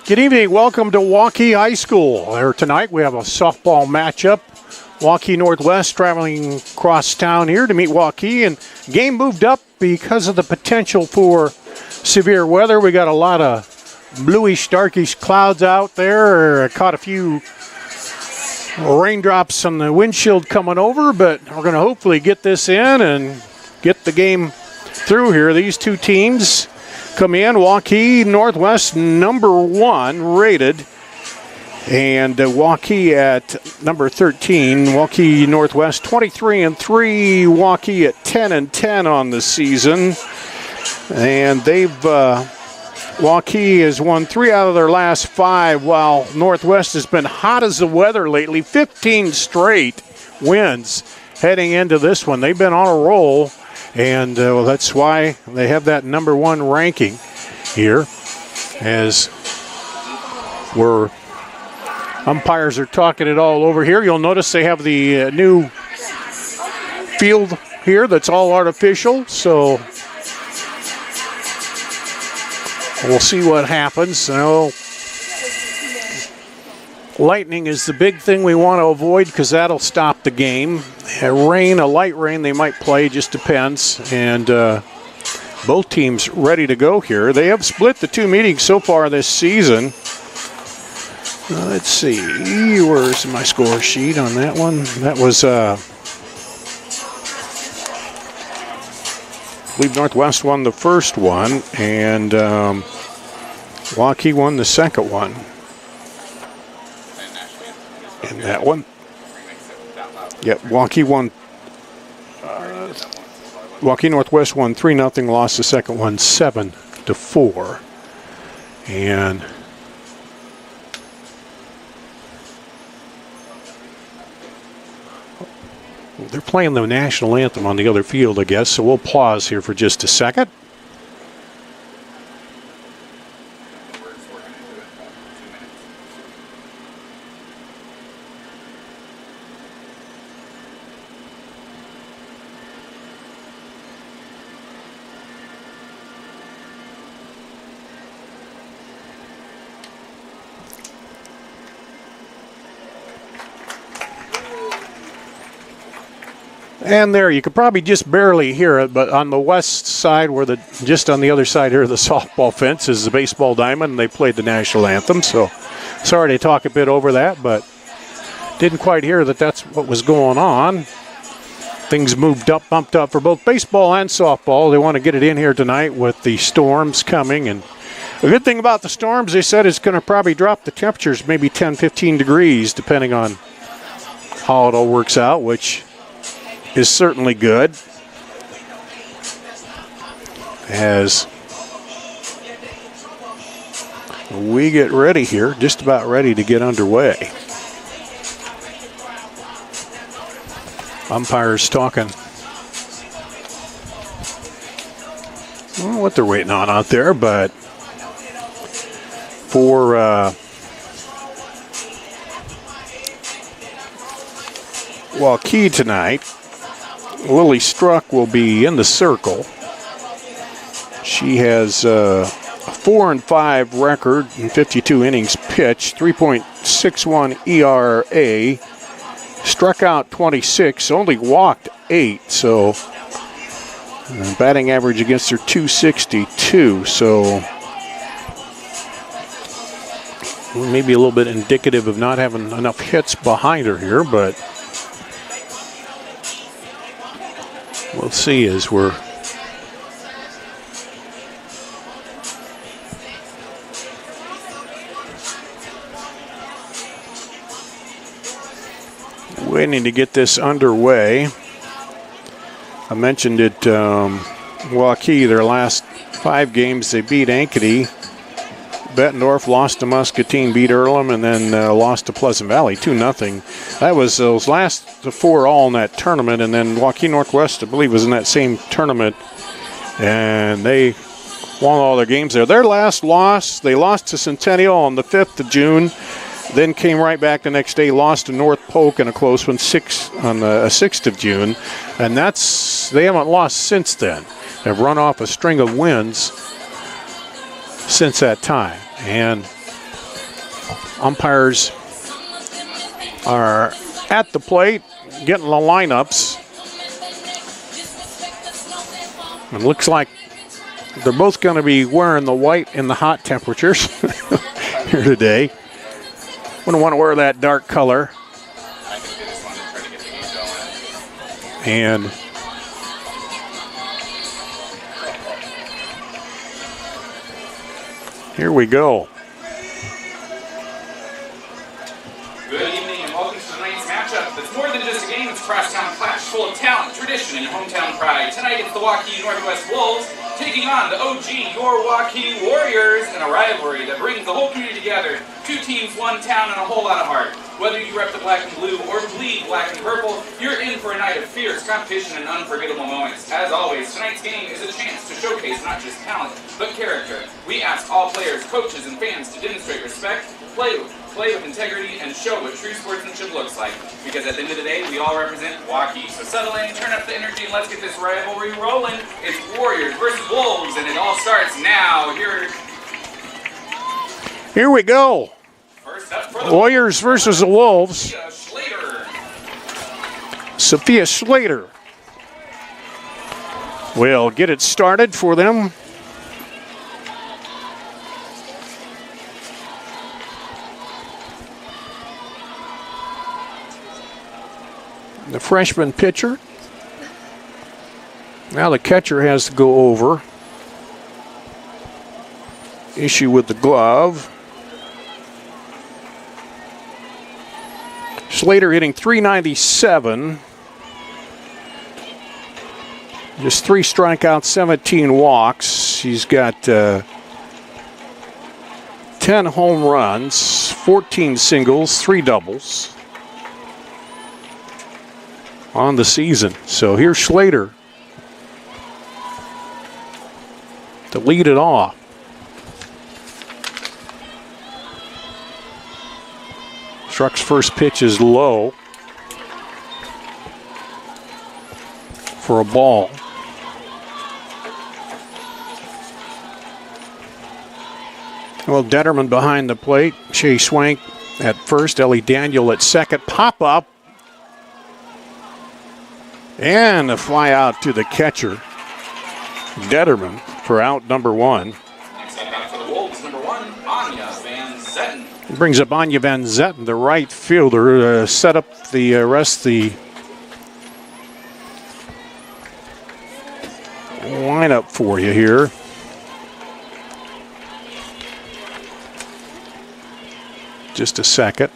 Good evening. Welcome to Waukee High School. Tonight we have a softball matchup. Waukee Northwest traveling across town here to meet Waukee, and game moved up because of the potential for severe weather. We got a lot of bluish, darkish clouds out there. I caught a few raindrops on the windshield coming over, but we're going to hopefully get this in and get the game through here. These two teams come in. Waukee Northwest #1 rated, and Waukee at number 13. Waukee Northwest 23-3. Waukee at 10-10 on the season, and Waukee has won 3 out of their last 5, while Northwest has been hot as the weather lately. 15 straight wins heading into this one. They've been on a roll. And that's why they have that #1 ranking here, as umpires are talking it all over here. You'll notice they have the new field here that's all artificial, so we'll see what happens. Lightning is the big thing we want to avoid because that'll stop the game. A light rain they might play, just depends. And both teams ready to go here. They have split the 2 meetings so far this season. Let's see, where's my score sheet on that one? That was, I believe Northwest won the first one, and Waukee won the second one. In that one. Yep, Waukee won. Waukee Northwest won 3-0, lost the second one 7-4. And they're playing the national anthem on the other field, I guess, so we'll pause here for just a second. And there, you could probably just barely hear it, but on the west side, just on the other side here of the softball fence is the baseball diamond, and they played the national anthem. So sorry to talk a bit over that, but didn't quite hear that that's what was going on. Things bumped up for both baseball and softball. They want to get it in here tonight with the storms coming. And the good thing about the storms, they said, it's going to probably drop the temperatures maybe 10, 15 degrees, depending on how it all works out, which is certainly good, as we get ready here, just about ready to get underway. Umpires talking. I don't know what they're waiting on out there, but for Waukee tonight, Lily Struck will be in the circle. She has a 4-5 record in 52 innings pitched, 3.61 ERA, struck out 26, only walked 8, so batting average against her 262, so maybe a little bit indicative of not having enough hits behind her here, but we'll see as we're waiting to get this underway. I mentioned it, Waukee, their last 5 games, they beat Ankeny. Bettendorf lost to Muscatine, beat Earlham, and then lost to Pleasant Valley 2-0. That was those last 4 all in that tournament, and then Waukee Northwest, I believe, was in that same tournament, and they won all their games there. Their last loss, they lost to Centennial on the 5th of June, then came right back the next day, lost to North Polk in a close one on the 6th of June, and they haven't lost since then. They've run off a string of wins since that time. And Umpires are at the plate, getting the lineups. It looks like they're both going to be wearing the white in the hot temperatures here today. Wouldn't want to wear that dark color. And here we go. Good evening and welcome to tonight's matchup. It's more than just a game, it's a crosstown clash full of talent, tradition, and hometown pride. Tonight it's the Waukee Northwest Wolves taking on the OG, your Waukee Warriors, in a rivalry that brings the whole community together. Two teams, one town, and a whole lot of heart. Whether you rep the black and blue or bleed black and purple, you're in for a night of fierce competition and unforgettable moments. As always, tonight's game is a chance to showcase not just talent, but character. We ask all players, coaches, and fans to demonstrate respect, play with integrity, and show what true sportsmanship looks like. Because at the end of the day, we all represent Waukee. So settle in, turn up the energy, and let's get this rivalry rolling. It's Warriors versus Wolves, and it all starts now. Here we go. First up for the Warriors versus the Wolves. Sophia Slater. Sophia Slater will get it started for them. The freshman pitcher. Now the catcher has to go over. Issue with the glove. Slater hitting .397. Just 3 strikeouts, 17 walks. He's got 10 home runs, 14 singles, 3 doubles on the season. So here's Slater to lead it off. Struck's first pitch is low for a ball. Well, Detterman behind the plate. Shea Swank at first. Ellie Daniel at second. Pop up. And a fly out to the catcher. Detterman for out number 1. Next up back for the Wolves, number 1, Anya Van Zetten. Brings up Anya Van Zetten, the right fielder, set up the rest of the lineup for you here. Just a second.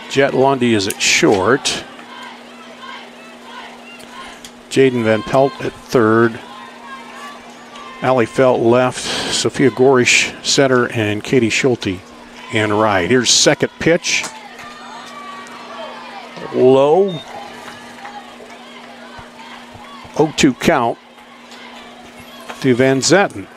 Jet Lundy is at short. Jaden Van Pelt at third. Allie Felt left. Sophia Gorish center, and Katie Schulte in right. Here's second pitch. Low. 0-2 count to Van Zetten.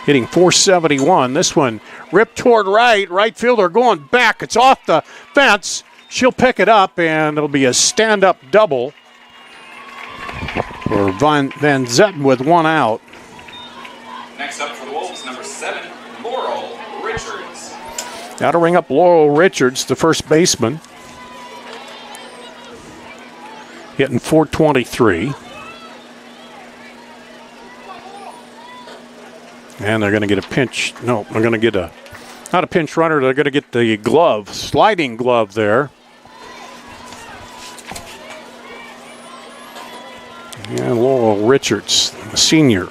Hitting .471. This one ripped toward right. Right fielder going back. It's off the fence. She'll pick it up, and it'll be a stand-up double for Van Zetten with 1 out. Next up for the Wolves, number 7, Laurel Richards. Now to ring up Laurel Richards, the first baseman. Hitting .423. And they're going to get a pinch. No, they're going to get not a pinch runner. They're going to get the glove, sliding glove there. And Laurel Richards, the senior.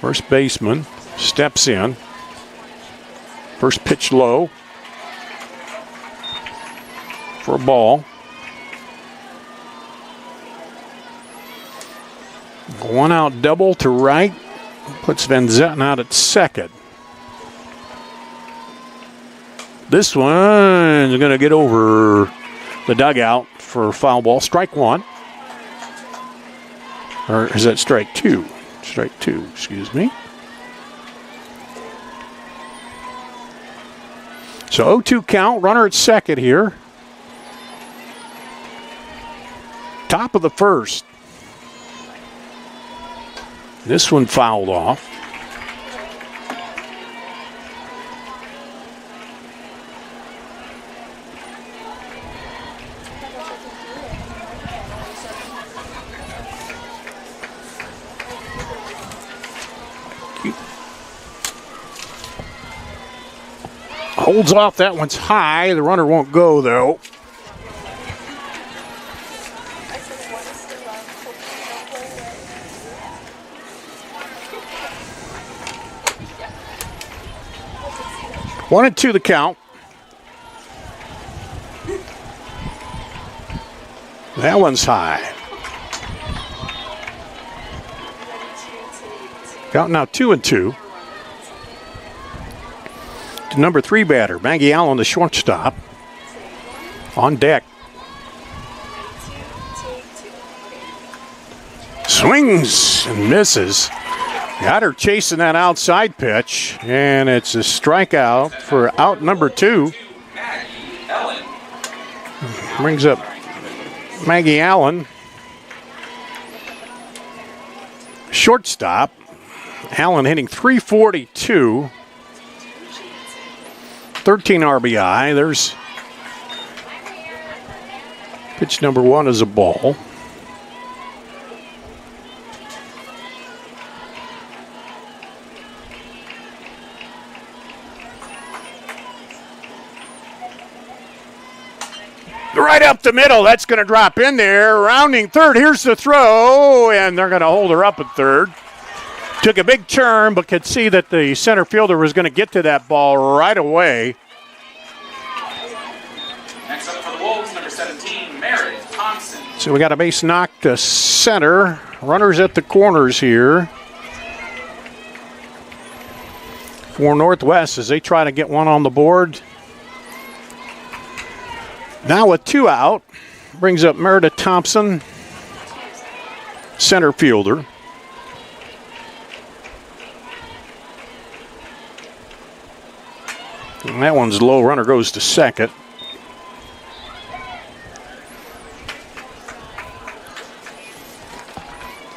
First baseman steps in. First pitch low for a ball. 1 out double to right. Puts Van Zetten out at second. This one is going to get over the dugout for foul ball. Strike 1. Or is that strike 2? Strike 2, excuse me. So 0-2 count, runner at second here. Top of the first. This one fouled off. Holds off, that one's high. The runner won't go though. One and two the count. That one's high. Count now 2-2. To number 3 batter, Maggie Allen, the shortstop. On deck. Swings and misses. Got her chasing that outside pitch, and it's a strikeout for out number 2. Brings up Maggie Allen. Shortstop. Allen hitting .342. 13 RBI. There's pitch number 1 is a ball. Right up the middle. That's going to drop in there. Rounding third. Here's the throw, and they're going to hold her up at third. Took a big turn, but could see that the center fielder was going to get to that ball right away. Next up for the Wolves, number 17, Meredith Thompson. So we got a base knock to center. Runners at the corners here for Northwest as they try to get one on the board. Now with 2 out, brings up Meredith Thompson, center fielder. And that one's low. Runner goes to second.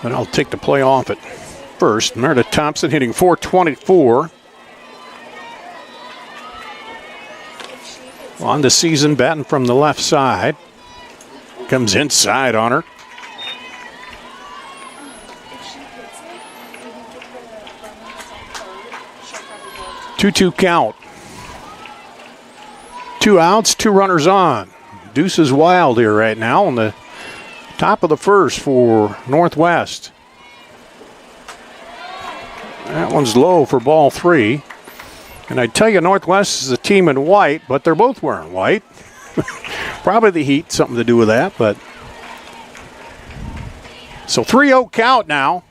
But I'll take the play off at first. Meredith Thompson hitting .424. On the season, batting from the left side. Comes inside on her. Two count. 2 outs, 2 runners on. Deuce is wild here right now on the top of the first for Northwest. That one's low for ball 3. And I tell you, Northwest is a team in white, but they're both wearing white. Probably the heat, something to do with that. But so 3-0 count now.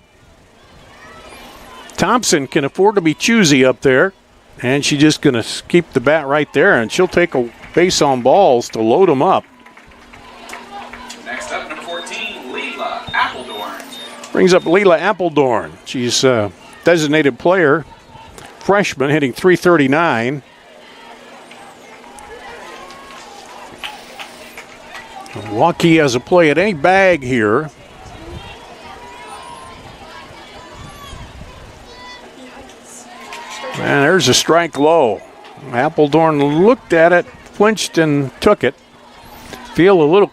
Thompson can afford to be choosy up there. And she's just going to keep the bat right there, and she'll take a base on balls to load them up. Next up, number 14, Leela Appledorn. Brings up Leela Appledorn. She's a designated player, freshman, hitting .339. Waukee has a play at any bag here. And there's a strike low. Appledorn looked at it, flinched, and took it. Feel a little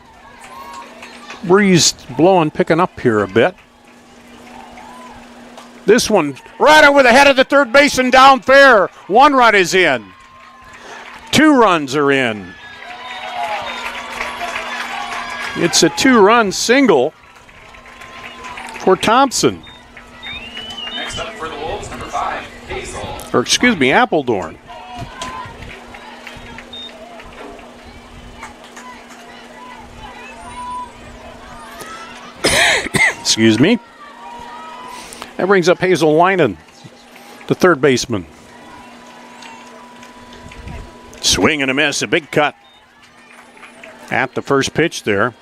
breeze blowing, picking up here a bit. This one right over the head of the third baseman down fair. 1 run is in. 2 runs are in. It's a 2-run single for Thompson. Next up for the Wolves, number 5, Hazel. Or excuse me, Appledorn. Excuse me. That brings up Hazel Linen, the third baseman. Swing and a miss, a big cut at the first pitch there.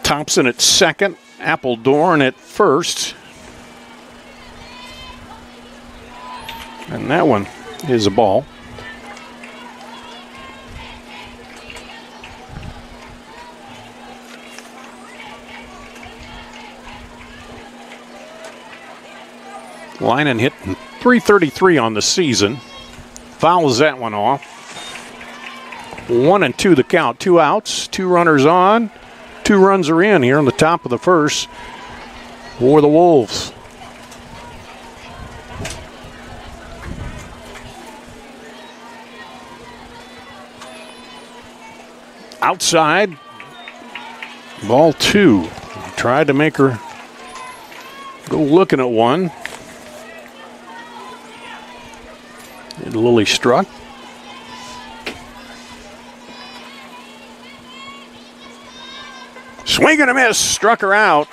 Thompson at second, Appledorn at first. And that one is a ball. Linen hitting .333 on the season. Fouls that one off. 1-2 the count. 2 outs, 2 runners on. 2 runs are in here in the top of the first for the Wolves. Outside, ball 2. Tried to make her go looking at one. And Lily struck. Swing and a miss, struck her out.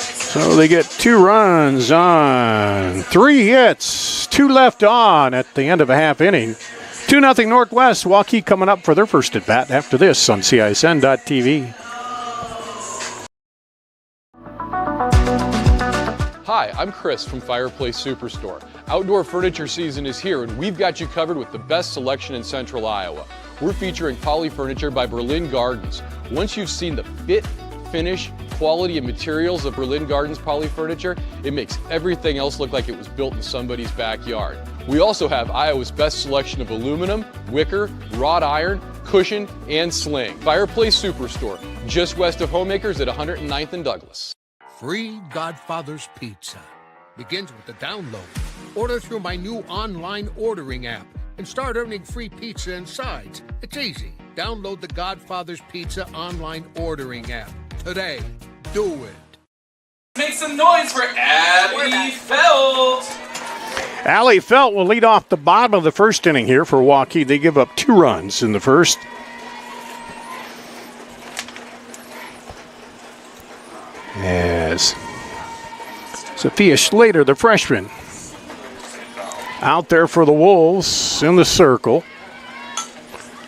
So they get 2 runs on 3 hits, 2 left on at the end of a half inning. 2-0 Northwest. Waukee coming up for their first at bat after this on CISN.TV. Hi, I'm Chris from Fireplace Superstore. Outdoor furniture season is here and we've got you covered with the best selection in Central Iowa. We're featuring Poly Furniture by Berlin Gardens. Once you've seen the fit, finish, quality, and materials of Berlin Gardens Poly Furniture, it makes everything else look like it was built in somebody's backyard. We also have Iowa's best selection of aluminum, wicker, wrought iron, cushion, and sling. Fireplace Superstore, just west of Homemakers at 109th and Douglas. Free Godfather's Pizza begins with the download. Order through my new online ordering app and start earning free pizza and sides. It's easy. Download the Godfather's Pizza online ordering app today. Do it. Make some noise for Abby Felt. Allie Felt will lead off the bottom of the first inning here for Waukee. They give up 2 runs in the first. As Sophia Schlater, the freshman, out there for the Wolves in the circle.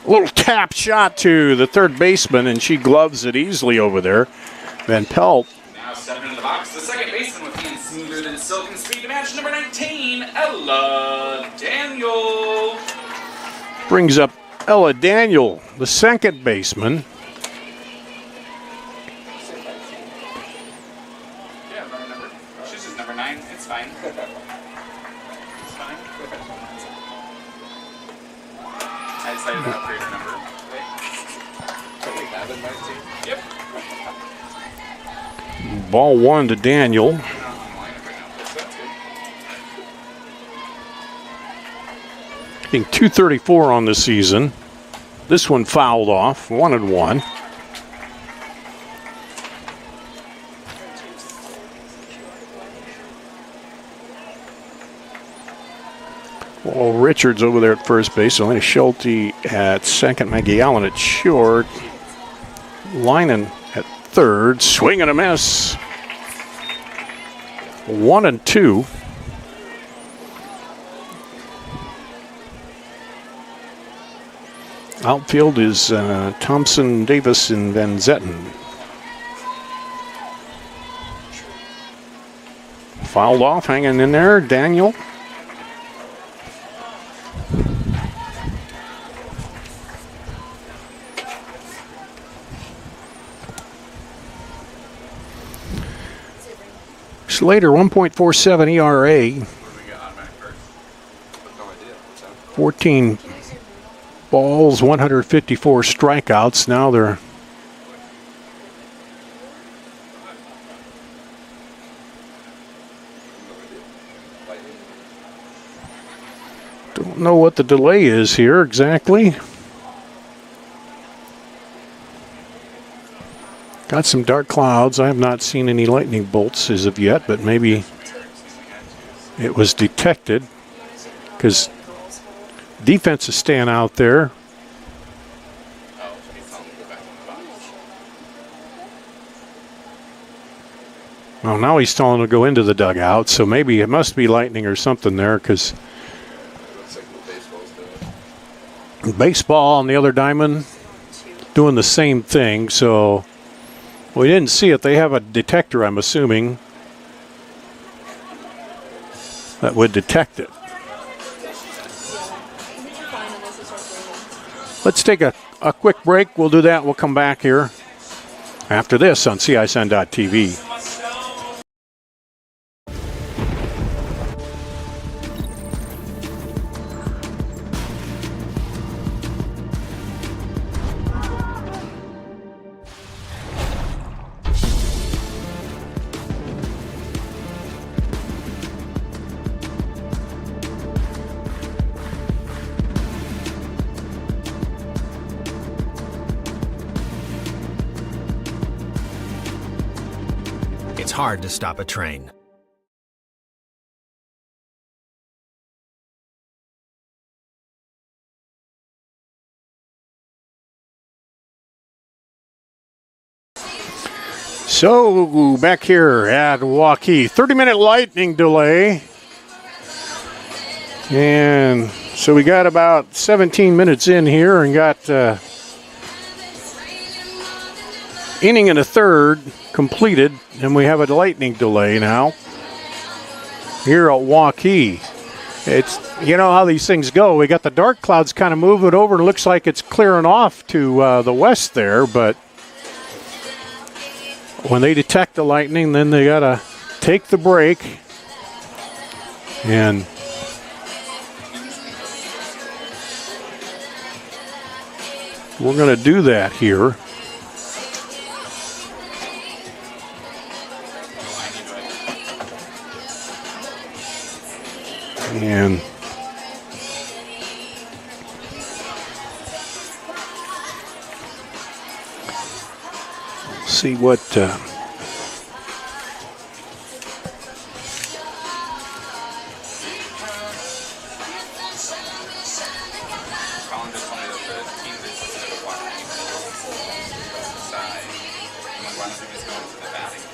A little tap shot to the third baseman, and she gloves it easily over there. Van Pelt. Now stepping into the box, the second baseman with being smoother than silk and speed to match number 19, Ella Daniel. Brings up Ella Daniel, the second baseman. Yeah, number. She's just number 9. It's fine. It's fine. I decided to upgrade her number. Can we have it, 19? Yep. Ball 1 to Daniel. Hitting .234 on the season. This one fouled off, 1-1. Well, Richards over there at first base. Elena Schulte at second. Maggie Allen at short. Linen at third. Swing and a miss. 1-2. Outfield is Thompson, Davis, and Van Zetten. Fouled off, hanging in there, Daniel. Slater, 1.47 ERA. 14 balls, 154 strikeouts. Now they're don't know what the delay is here exactly. Got some dark clouds. I have not seen any lightning bolts as of yet, but maybe it was detected because defense is staying out there. Well, now he's telling him to go into the dugout, so maybe it must be lightning or something there because baseball on the other diamond doing the same thing, so we didn't see it. They have a detector, I'm assuming, that would detect it. Let's take a quick break. We'll do that. We'll come back here after this on CISN.TV. it's hard to stop a train. So back here at Waukee, 30-minute lightning delay. And so we got about 17 minutes in here and got inning and a third completed, and we have a lightning delay now here at Waukee. It's, you know how these things go. We got the dark clouds kind of moving over, and it looks like it's clearing off to the west there, but when they detect the lightning, then they got to take the break. And we're going to do that here. And see what Colin just told me that the team that's listed at Waukee side, one of them is going to the batting.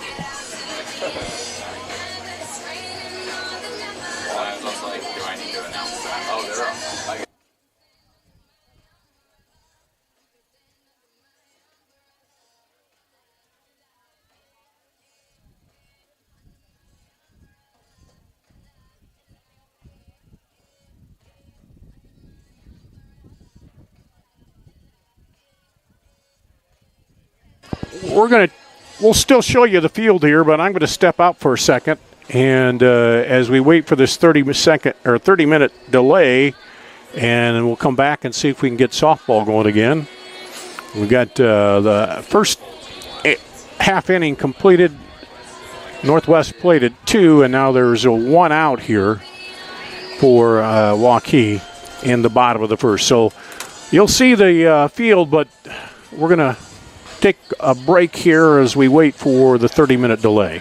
Well, I was also like, do I need to announce that? Oh, they're up. we'll still show you the field here, but I'm going to step out for a second. And as we wait for this 30-minute delay, and we'll come back and see if we can get softball going again. We got the first half inning completed. Northwest played at 2, and now there's a 1 out here for Waukee in the bottom of the first. So you'll see the field, but we're going to take a break here as we wait for the 30-minute delay.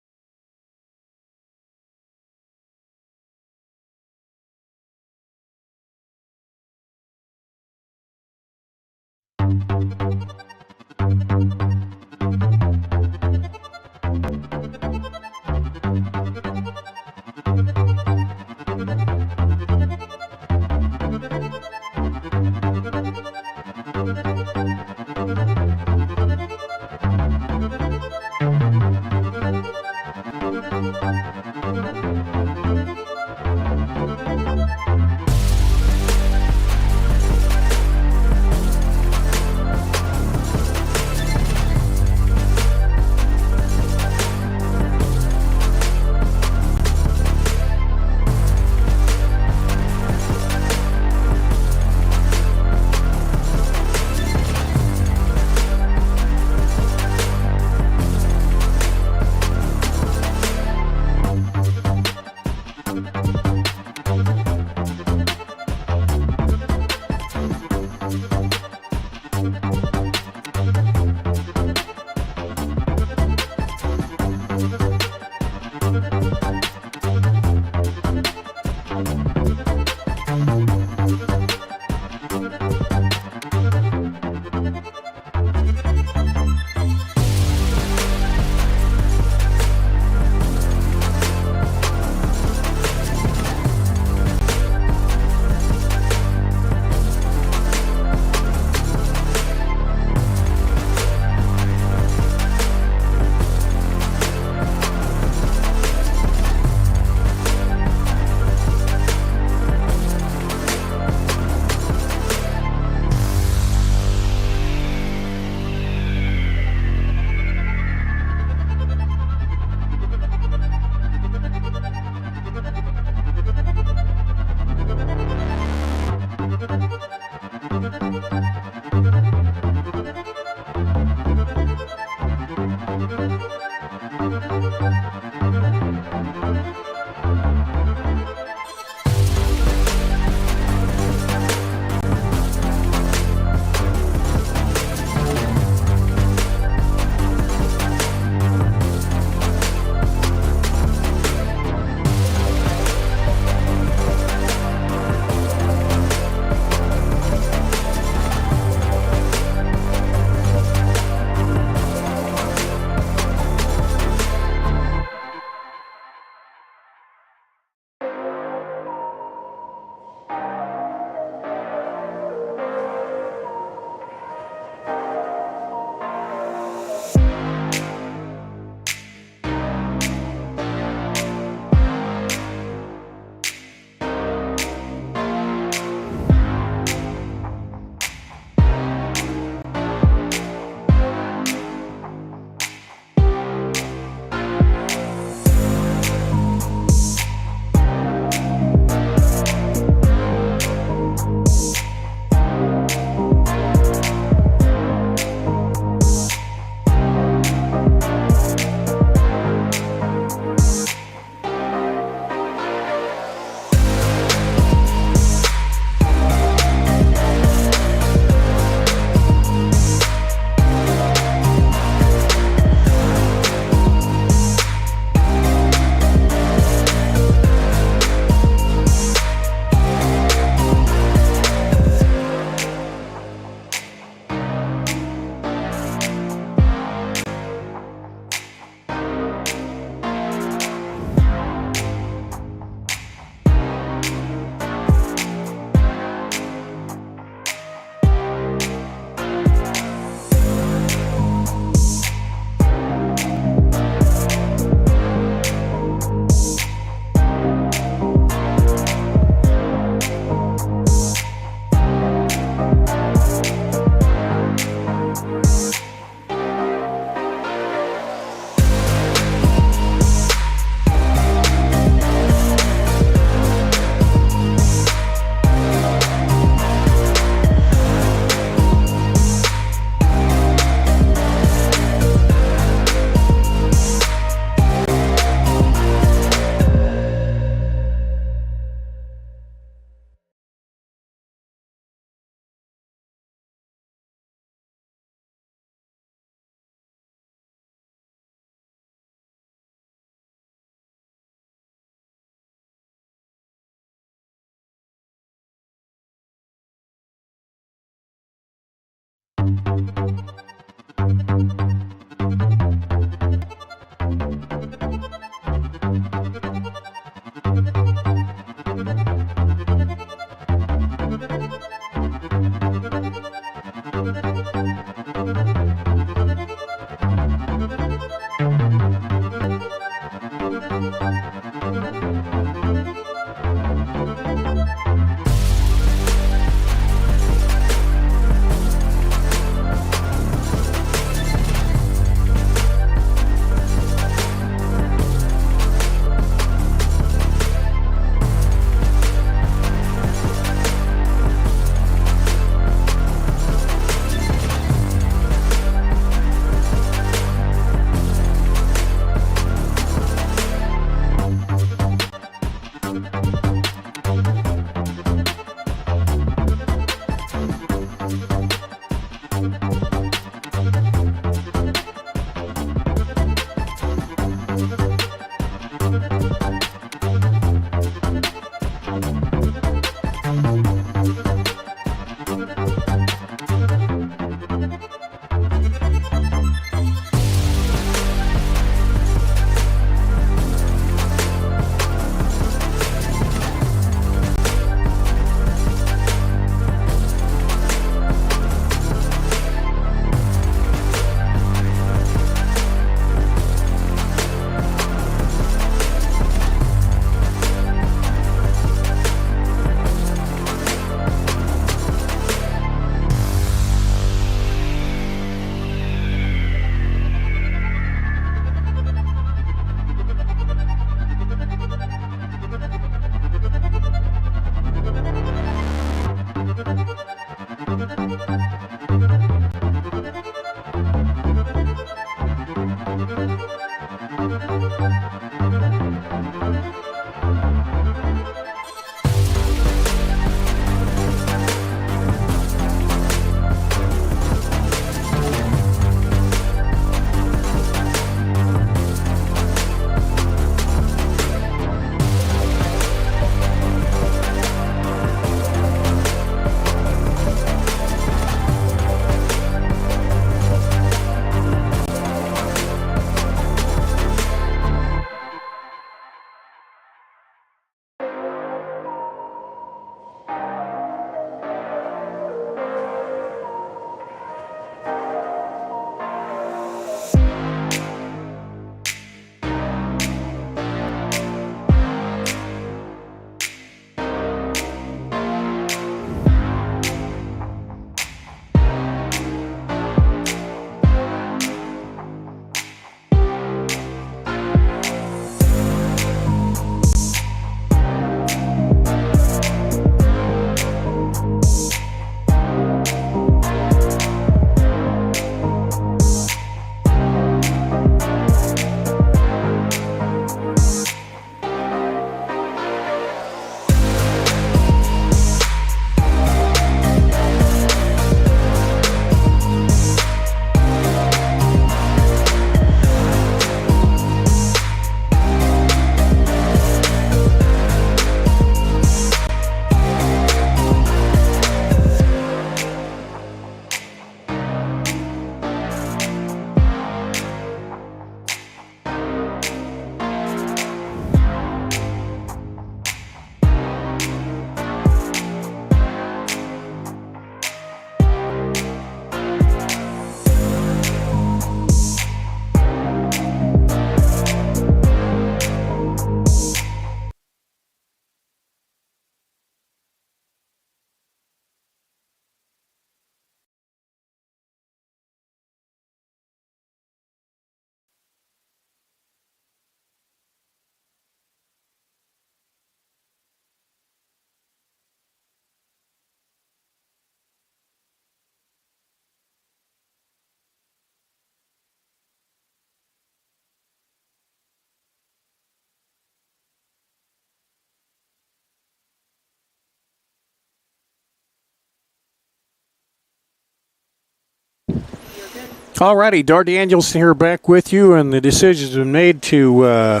Alrighty, Dar Daniels here back with you, and the decision's been made to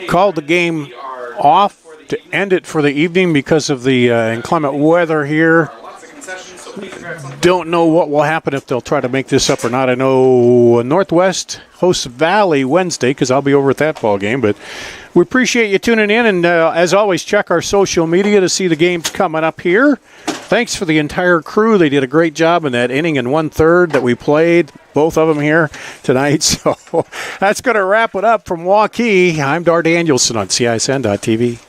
call the game off to end it for the evening because of the inclement weather here. don't know what will happen if they'll try to make this up or not. I know Northwest hosts Valley Wednesday because I'll be over at that ball game. But we appreciate you tuning in. And as always, check our social media to see the games coming up here. Thanks for the entire crew. They did a great job in that inning and 1/3 that we played, both of them here tonight. So that's going to wrap it up from Waukee. I'm Dar Danielson on CISN.TV.